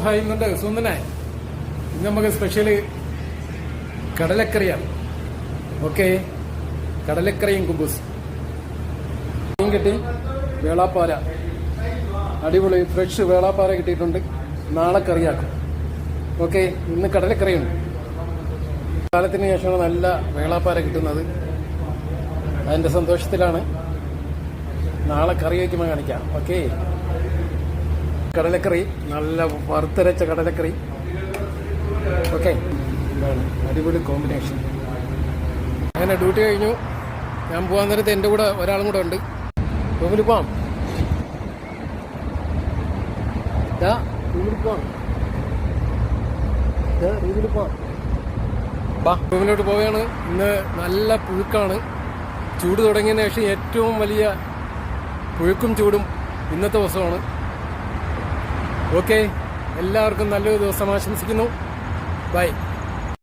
Hi എന്നുണ്ട് സുന്ദനായി. ഇന്ന് നമുക്ക് സ്പെഷ്യല് കടലക്കറിയാണ്. ഓക്കെ, കടലക്കറിയും കുബൂസ്. മീൻ കിട്ടി, വേളാപ്പാര, അടിപൊളി ഫ്രഷ് വേളാപ്പാര കിട്ടിയിട്ടുണ്ട്. നാളെ കറിയാക്കും. ഓക്കെ, ഇന്ന് കടലക്കറിയുണ്ട്. കാലത്തിന് ശേഷമാണ് നല്ല വേളാപ്പാര കിട്ടുന്നത്. അതിന്റെ സന്തോഷത്തിലാണ്. നാളെ കറി വയ്ക്കുമ്പോൾ കാണിക്കാം. ഓക്കെ, കടലക്കറി, നല്ല വറുത്തരച്ച കടലക്കറി. ഓക്കെ, അടിപൊളി കോമ്പിനേഷൻ. അങ്ങനെ ഡ്യൂട്ടി കഴിഞ്ഞു. ഞാൻ പോകാൻ നേരത്തെ എൻ്റെ കൂടെ ഒരാളും കൂടെ ഉണ്ട്. റൂമിൽ പോവാം. റൂമിലോട്ട് പോവുകയാണ്. ഇന്ന് നല്ല പുഴുക്കാണ്. ചൂട് തുടങ്ങിയതിന് ശേഷം ഏറ്റവും വലിയ പുഴുക്കും ചൂടും ഇന്നത്തെ ദിവസമാണ്. ഓക്കെ, എല്ലാവർക്കും നല്ലൊരു ദിവസം ആശംസിക്കുന്നു. ബൈ.